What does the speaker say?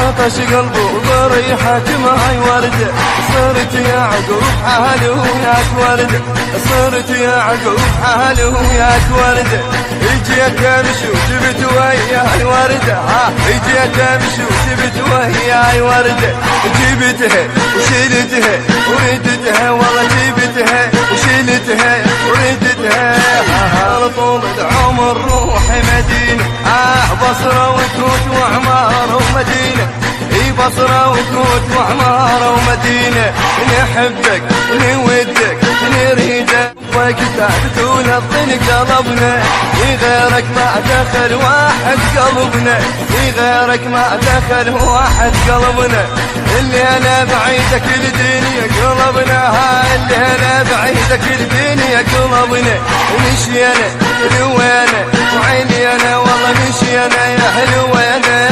عطش قلبه وبريحة ماي وردة. صرت يا عقب حالي وياك وردة، صرت يا عقب حالي وياك وردة. اجيت امشي وجبت وياي وردة، اجيت امشي وجبت وياي وردة. جبتها وشيلتها وردتها، والله جبتها وشيلتها وردتها. على طول العمر روحي مدينة، بصرة وكوت وعمارة ومدينة. اي بصرة وكوت وعمارة ومدينة. نحبك ونودك نريدك، ثابت ونبضن قلبنا. غيرك ما دخل واحد قلبنا، غيرك ما دخل واحد قلبنا. اللي انا بعيدك الدنيا قلبنا، اللي انا بعيدك الدنيا قلبنا. مشي انا لوينا وعيني انا، والله مشي انا يا حلوة انا.